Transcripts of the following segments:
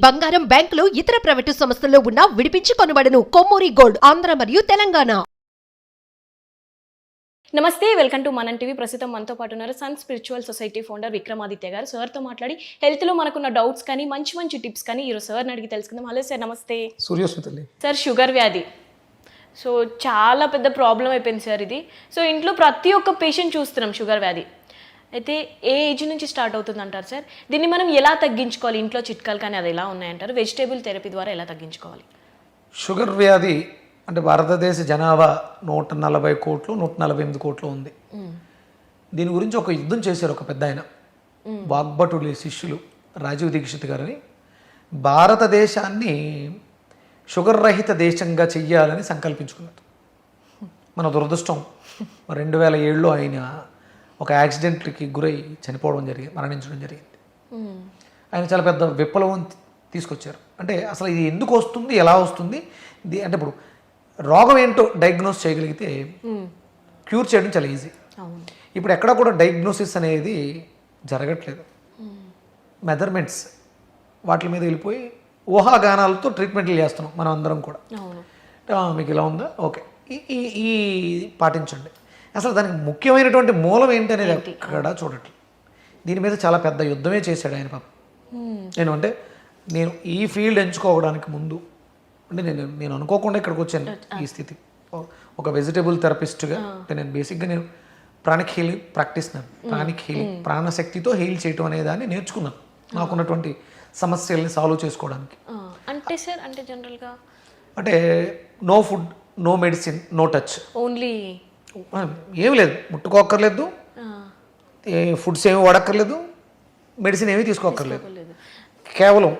బంగారం బ్యాంకులు ఇతర ప్రైవేటు సంస్థల్లో ఉన్న విడిపించి కొనబడును. కొమ్మూరి గోల్డ్ ఆంధ్ర మరియు తెలంగాణ. నమస్తే, వెల్కమ్ టు మనం టీవీ. ప్రస్తుతం మనతో పాటు ఉన్నారు Sun Spiritual Society founder Vikramaditya గారు. సార్తో మాట్లాడి హెల్త్లో మనకున్న డౌట్స్ కానీ మంచి మంచి టిప్స్ కానీ ఈరోజు సార్ని అడిగి తెలుసుకుందాం. హలో సార్, నమస్తే. సూర్యోస్మితల్లి సార్, షుగర్ వ్యాధి సో చాలా పెద్ద ప్రాబ్లం అయిపోయింది సార్ ఇది. సో ఇంట్లో ప్రతి ఒక్క పేషెంట్ చూస్తున్నాం షుగర్ వ్యాధి. అయితే ఏ ఏజ్ నుంచి స్టార్ట్ అవుతుంది అంటారు సార్? దీన్ని మనం ఎలా తగ్గించుకోవాలి? ఇంట్లో చిట్కాలు కానీ అది ఎలా ఉన్నాయంటారు? వెజిటేబుల్ థెరపీ ద్వారా ఎలా తగ్గించుకోవాలి? షుగర్ వ్యాధి అంటే భారతదేశ జనాభా 140 కోట్లు 148 కోట్లు ఉంది. దీని గురించి ఒక యుద్ధం చేశారు ఒక పెద్ద ఆయన, వాగ్భటులు శిష్యులు రాజీవ్ దీక్షిత్ గారని. భారతదేశాన్ని షుగర్ రహిత దేశంగా చెయ్యాలని సంకల్పించుకున్నారు. మన దురదృష్టం 2007లో ఆయన ఒక యాక్సిడెంట్కి గురై చనిపోవడం జరిగింది, మరణించడం జరిగింది. ఆయన చాలా పెద్ద విప్లవం తీసుకొచ్చారు. అంటే అసలు ఇది ఎందుకు వస్తుంది, ఎలా వస్తుంది, అంటే ఇప్పుడు రోగం ఏంటో డయాగ్నోస్ చేయగలిగితే క్యూర్ చేయడం చాలా ఈజీ. ఇప్పుడు ఎక్కడ కూడా డయాగ్నోసిస్ అనేది జరగట్లేదు. మెజర్మెంట్స్ వాటి మీద వెళ్ళిపోయి ఊహాగానాలతో ట్రీట్మెంట్లు చేస్తున్నాం మనం అందరం కూడా. మీకు ఇలా ఉందా, ఓకే, ఈ పాటించండి. అసలు దానికి ముఖ్యమైనటువంటి మూలం ఏంటి అనేది అక్కడ చూడట్లేదు. దీని మీద చాలా పెద్ద యుద్ధమే చేశాడు ఆయన పాపం. నేను ఈ ఫీల్డ్ ఎంచుకోవడానికి ముందు అంటే నేను అనుకోకుండా ఇక్కడికి వచ్చాను ఈ స్థితి. ఒక వెజిటేబుల్ థెరపిస్ట్గా అంటే నేను బేసిక్గా నేను ప్రాణిక్ హీలింగ్ ప్రాక్టీస్నాను. ప్రాణిక్ హీలింగ్, ప్రాణశక్తితో హీల్ చేయటం అనే దాన్ని నేర్చుకున్నాను నాకున్నటువంటి సమస్యల్ని సాల్వ్ చేసుకోవడానికి. అంటే సార్, అంటే జనరల్గా అంటే no food, no medicine, no touch, only ఏమి లేదు, ముట్టుకోక్కర్లేదు, ఫుడ్స్ ఏమి వాడక్కర్లేదు, మెడిసిన్ ఏమీ తీసుకోక్కర్లేదు. కేవలం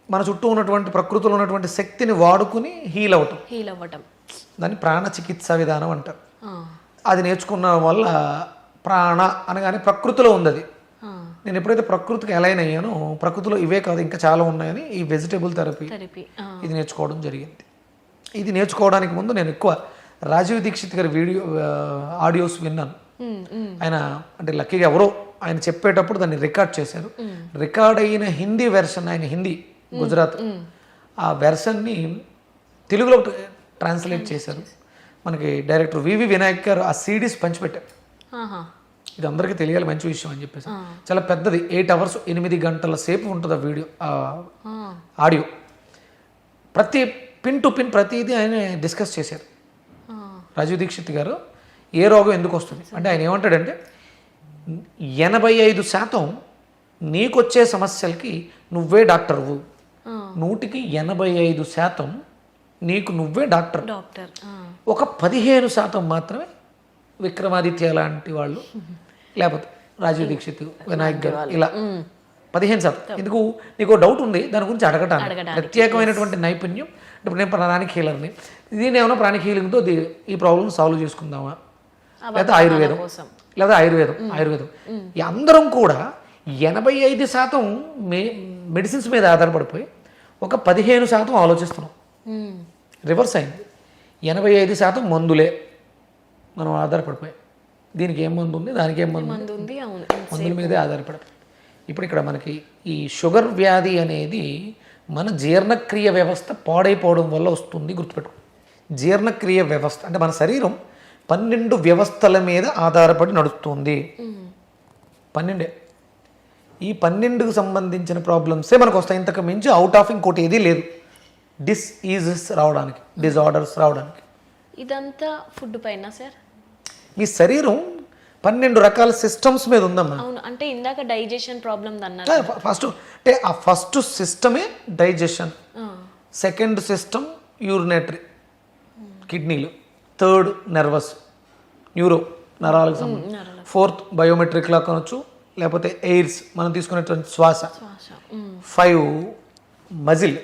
మన చుట్టూ ఉన్నటువంటి ప్రకృతిలో ఉన్నటువంటి శక్తిని వాడుకుని హీల్ అవ్వటం దాన్ని ప్రాణ చికిత్సా విధానం అంటారు. అది నేర్చుకున్న వల్ల ప్రాణ అనగానే ప్రకృతిలో ఉంది అది. నేను ఎప్పుడైతే ప్రకృతికి అలైన్ అయ్యానో ప్రకృతిలో ఇవే కాదు ఇంకా చాలా ఉన్నాయని ఈ వెజిటేబుల్ థెరపీ ఇది నేర్చుకోవడం జరిగింది. ఇది నేర్చుకోవడానికి ముందు నేను ఎక్కువ రాజీవ్ దీక్షిత్ గారి ఆడియోస్ విన్నాను. ఆయన అంటే లక్కీగా ఎవరో ఆయన చెప్పేటప్పుడు దాన్ని రికార్డ్ చేశారు. రికార్డ్ అయిన హిందీ వెర్షన్, ఆయన హిందీ గుజరాత్, ఆ వెర్షన్ని తెలుగులో ట్రాన్స్లేట్ చేశారు. మనకి డైరెక్టర్ వివి వినాయక్ గారు ఆ సిడీస్ పంచిపెట్టారు. ఇది అందరికీ తెలియాలి, మంచి విషయం అని చెప్పేసి. చాలా పెద్దది, 8 hours 8 గంటల సేపు ఉంటుంది ఆ వీడియో, ఆడియో. ప్రతి పిన్ టు పిన్ ప్రతిదీ ఆయన డిస్కస్ చేశారు. రాజీవ్ దీక్షిత్ గారు ఏ రోగం ఎందుకు వస్తుంది అంటే ఆయన ఏమంటాడంటే 85% నీకొచ్చే సమస్యలకి నువ్వే డాక్టర్వు, 100% నీకు నువ్వే డాక్టర్. ఒక 15% మాత్రమే విక్రమాదిత్య లాంటి వాళ్ళు, లేకపోతే రాజీవ్ దీక్షిత్, వినాయక్ గారు, ఇలా 15%. ఎందుకు నీకు డౌట్ ఉంది దాని గురించి అడగటానికి ప్రత్యేకమైనటువంటి నైపుణ్యం. ఇప్పుడు నేను ప్రాణిక్ హీలర్ని, దీన్ని ఏమైనా ప్రాణిక్ హీలింగ్తో ఈ ప్రాబ్లమ్ సాల్వ్ చేసుకుందామా, లేదా ఆయుర్వేదం ఈ అందరం కూడా 85% మెడిసిన్స్ మీద ఆధారపడిపోయి ఒక 15% ఆలోచిస్తున్నాం. రివర్స్ అయింది. 85% మందులే మనం ఆధారపడిపోయాం. దీనికి ఏం మందు ఉంది, దానికి ఏం మందు ఉంది, మందుల మీదే ఆధారపడిపోయి. ఇప్పుడు ఇక్కడ మనకి ఈ షుగర్ వ్యాధి అనేది మన జీర్ణక్రియ వ్యవస్థ పాడైపోవడం వల్ల వస్తుంది. గుర్తుపెట్టుకో, జీర్ణక్రియ వ్యవస్థ అంటే మన శరీరం 12 వ్యవస్థల మీద ఆధారపడి నడుస్తుంది. 12. ఈ 12కు సంబంధించిన ప్రాబ్లమ్సే మనకు వస్తాయి. ఇంతకు మించి అవుట్ ఆఫ్ ఇంకోటి ఏదీ లేదు డిసీజెస్ రావడానికి, డిజార్డర్స్ రావడానికి. ఇదంతా ఫుడ్ పైన సార్? మీ శరీరం 12 రకాల సిస్టమ్స్ మీద ఉందమ్మా. అవును, అంటే ఇందాక డైజెషన్ ప్రాబ్లం అన్నారు. ఫస్ట్ అంటే ఆ first సిస్టమే digestion, second system urinary కిడ్నీలు, థర్డ్ నర్వస్ న్యూరో నరాలకు సంబంధించి, ఫోర్త్ బయోమెట్రిక్ లా కొనొచ్చు, లేకపోతే ఎయిర్స్ మనం తీసుకునేటువంటి శ్వాస, 5 మజిల్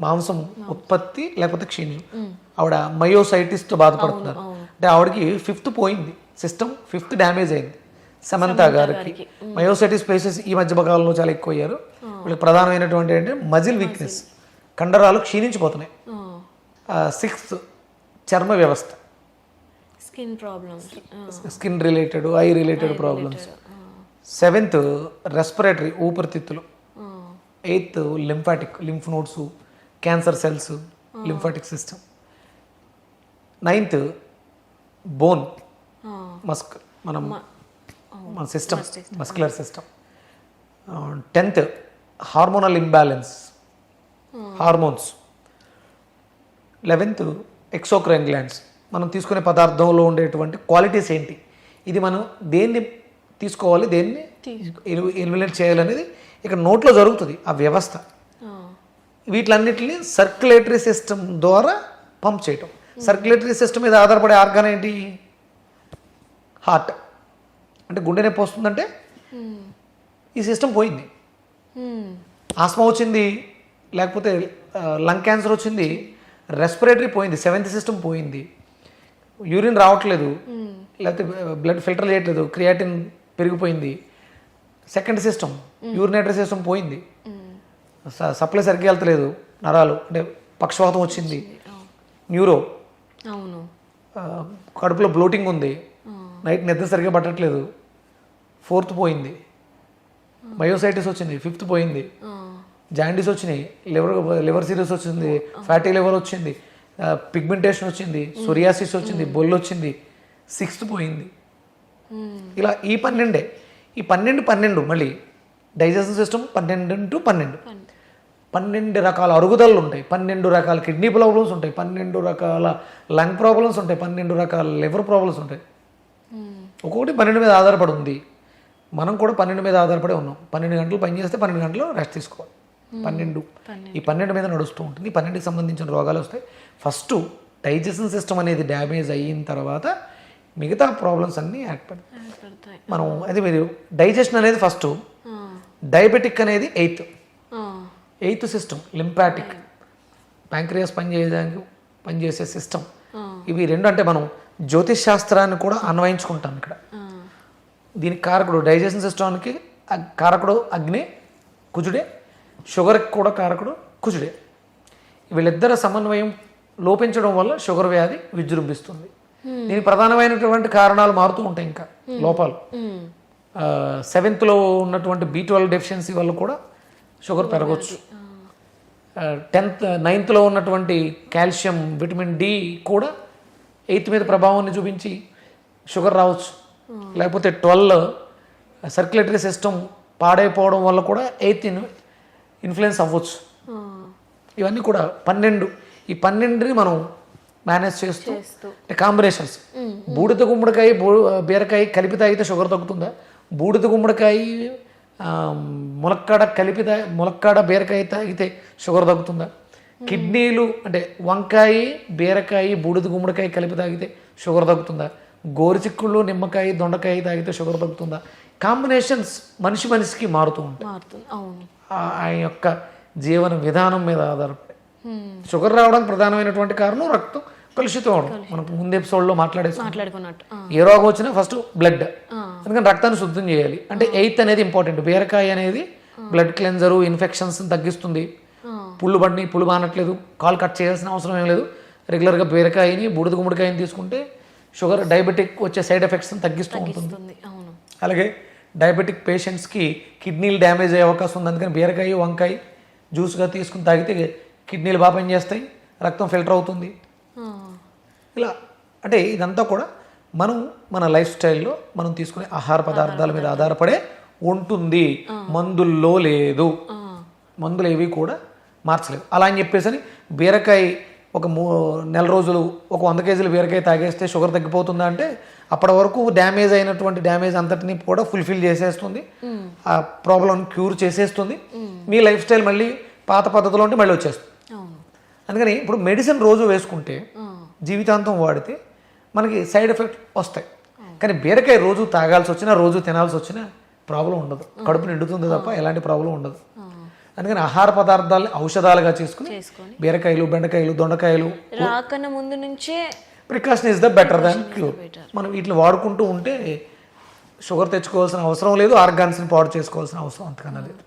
మాంసం ఉత్పత్తి లేకపోతే క్షీణం. ఆవిడ మయోసైటిస్తో బాధపడుతున్నారు అంటే ఆవిడకి 5th పోయింది, సిస్టమ్ 5th డ్యామేజ్ అయింది. సమంత గారికి మయోసైటిస్ పేషెంట్స్ ఈ మధ్య కాలంలో చాలా ఎక్కువ అయ్యారు. వీళ్ళకి ప్రధానమైనటువంటి ఏంటంటే మజిల్ వీక్నెస్, కండరాలు క్షీణించిపోతున్నాయి. 6th చర్మ వ్యవస్థ, skin related, eye related problems. 7th respiratory, ఊపిరితిత్తులు. Eighth lymphatic, lymph nodes, cancer cells, lymphatic system. Ninth bone, మన system, muscular system. 10th hormonal imbalance, hormones. 11th exocrine glands, మనం తీసుకునే పదార్థంలో ఉండేటువంటి క్వాలిటీస్ ఏంటి, ఇది మనం దేన్ని తీసుకోవాలి, దేన్ని ఎలిమినేట్ చేయాలనేది ఇక్కడ నోట్లో జరుగుతుంది ఆ వ్యవస్థ. వీటిలన్నిటిని సర్క్యులేటరీ సిస్టమ్ ద్వారా పంప్ చేయటం. సర్క్యులేటరీ సిస్టమ్ మీద ఆధారపడే ఆర్గాన్ ఏంటి? హార్ట్. అంటే గుండె నొప్పి వస్తుందంటే ఈ సిస్టమ్ పోయింది. ఆస్మా వచ్చింది, లేకపోతే లంగ్ క్యాన్సర్ వచ్చింది, రెస్పిరేటరీ పోయింది, 7th సిస్టమ్ పోయింది, యూరిన్ రావట్లేదు, లేకపోతే బ్లడ్ ఫిల్టర్ చేయట్లేదు, క్రియాటిన్ పెరిగిపోయింది, 2nd సిస్టమ్ యూరినేటరీ సిస్టమ్ పోయింది, సప్లై సరిగ్గా వెళ్తలేదు, నరాలు అంటే పక్షవాతం వచ్చింది, న్యూరో, అవును, కడుపులో బ్లోటింగ్ ఉంది, నైట్ నిద్ర సరిగ్గా పట్టట్లేదు, 4th పోయింది, మయోసైటిస్ వచ్చింది, 5th పోయింది, జాండీస్ వచ్చినాయి, లివర్ సిరీస్ వచ్చింది, ఫ్యాటీ లివర్ వచ్చింది, పిగ్మెంటేషన్ వచ్చింది, సొరియాసిస్ వచ్చింది, బొల్లు వచ్చింది, 6th పోయింది. ఇలా ఈ 12 మళ్ళీ డైజెషన్ సిస్టమ్ 12 రకాల అరుగుదలలు ఉంటాయి, 12 రకాల కిడ్నీ ప్రాబ్లమ్స్ ఉంటాయి, 12 రకాల లంగ్ ప్రాబ్లమ్స్ ఉంటాయి, 12 రకాల లివర్ ప్రాబ్లమ్స్ ఉంటాయి. ఒక్కొక్కటి 12 మీద ఆధారపడి ఉంది. మనం కూడా 12 మీద ఆధారపడి ఉన్నాం. 12 గంటలు పని చేస్తే 12 గంటలు రెస్ట్ తీసుకోవాలి. 12 ఈ 12 మీద నడుస్తూ ఉంటుంది. 12కి సంబంధించిన రోగాలు వస్తాయి. ఫస్ట్ డైజెషన్ సిస్టమ్ అనేది డ్యామేజ్ అయిన తర్వాత మిగతా ప్రాబ్లమ్స్ అన్నీ ఏర్పడతాయి. మనం అది మీరు డైజెషన్ అనేది ఫస్ట్, డయాబెటిక్ అనేది 8th సిస్టమ్, లింపాటిక్, ప్యాంక్రియాస్ పనిచేసే సిస్టమ్. ఇవి రెండు అంటే మనం జ్యోతిష్ శాస్త్రాన్ని కూడా అన్వయించుకుంటాం ఇక్కడ. దీనికి కారకుడు డైజెషన్ సిస్టమ్కి కారకుడు అగ్ని, కుజుడే. షుగర్కి కూడా కారకుడు కుజుడే. వీళ్ళిద్దరి సమన్వయం లోపించడం వల్ల షుగర్ వ్యాధి విజృంభిస్తుంది. దీనికి ప్రధానమైనటువంటి కారణాలు మారుతూ ఉంటాయి. ఇంకా లోపాలు 7th ఉన్నటువంటి B12 డెఫిషియన్సీ వల్ల కూడా షుగర్ పెరగవచ్చు. 9th ఉన్నటువంటి కాల్షియం, విటమిన్ డి కూడా 8th మీద ప్రభావాన్ని చూపించి షుగర్ రావచ్చు. లేకపోతే 12 సర్క్యులేటరీ సిస్టమ్ పాడైపోవడం వల్ల కూడా 8th ఇన్ఫ్లుయెన్స్ అవ్వచ్చు. ఇవన్నీ కూడా 12. ఈ 12ని మనం మేనేజ్ చేస్తూ కాంబినేషన్స్. బూడిద గుమ్మడికాయ, బీరకాయ కలిపి తాగితే షుగర్ తగ్గుతుందా? బూడిద గుమ్మడికాయ, ములక్కాడ బీరకాయ తాగితే షుగర్ తగ్గుతుందా? కిడ్నీలు అంటే వంకాయ, బీరకాయ, బూడిద గుమ్మడికాయ కలిపి తాగితే షుగర్ తగ్గుతుందా? గోరుచిక్కుళ్ళు, నిమ్మకాయ, దొండకాయ తాగితే షుగర్ తగ్గుతుందా? కాంబినేషన్స్ మనిషికి మారుతూ ఉంటాయి. ఆయన యొక్క జీవన విధానం మీద ఆధారపడి. షుగర్ రావడానికి ప్రధానమైనటువంటి కారణం రక్తం కలుషితం అవడం. మనం ముందు ఎపిసోడ్లో మాట్లాడుకున్నట్టు ఏ రోగం వచ్చినా ఫస్ట్ బ్లడ్, అందుకని రక్తాన్ని శుద్ధం చేయాలి. అంటే 8th అనేది ఇంపార్టెంట్. బీరకాయ అనేది బ్లడ్ క్లెన్జరు, ఇన్ఫెక్షన్స్ తగ్గిస్తుంది. పుళ్ళు బానట్లేదు, కాలు కట్ చేయాల్సిన అవసరం ఏం లేదు. రెగ్యులర్గా బీరకాయని, బూడిద గుమ్మడికాయని తీసుకుంటే షుగర్, డయాబెటిక్ వచ్చే సైడ్ ఎఫెక్ట్స్ని తగ్గిస్తూ ఉంటుంది. అలాగే డయాబెటిక్ పేషెంట్స్కి కిడ్నీలు డ్యామేజ్ అయ్యే అవకాశం ఉంది. అందుకని బీరకాయ, వంకాయ జ్యూస్గా తీసుకుని తాగితే కిడ్నీలు బాగా పనిచేస్తాయి, రక్తం ఫిల్టర్ అవుతుంది. ఇలా అంటే ఇదంతా కూడా మన లైఫ్ స్టైల్లో మనం తీసుకునే ఆహార పదార్థాల మీద ఆధారపడే ఉంటుంది. మందుల్లో లేదు, మందులు ఏవి కూడా మార్చలేవు. అలా అని చెప్పేసి బీరకాయ ఒక నెల రోజులు ఒక 100 కేజీలు బీరకాయ తాగేస్తే షుగర్ తగ్గిపోతుందా అంటే అప్పటి వరకు డ్యామేజ్ అంతటిని కూడా ఫుల్ఫిల్ చేసేస్తుంది, ఆ ప్రాబ్లం క్యూర్ చేసేస్తుంది. మీ లైఫ్ స్టైల్ మళ్ళీ పాత పద్ధతిలో ఉంటే మళ్ళీ వచ్చేస్తుంది. అందుకని ఇప్పుడు మెడిసిన్ రోజు వేసుకుంటే, జీవితాంతం వాడితే మనకి సైడ్ ఎఫెక్ట్ వస్తాయి. కానీ బీరకాయ రోజు తాగాల్సి వచ్చినా, రోజు తినాల్సి వచ్చినా ప్రాబ్లం ఉండదు. కడుపు నిండుతుంది తప్ప ఎలాంటి ప్రాబ్లం ఉండదు. అందుకని ఆహార పదార్థాలని ఔషధాలుగా చేసుకుని బీరకాయలు, బెండకాయలు, దొండకాయలు రాకన ముందు నుంచే precaution is the better than cure. మనం వీటిని వాడుకుంటూ ఉంటే షుగర్ తెచ్చుకోవాల్సిన అవసరం లేదు, ఆర్గాన్స్ని పాడు చేసుకోవాల్సిన అవసరం అంతకన్నా లేదు.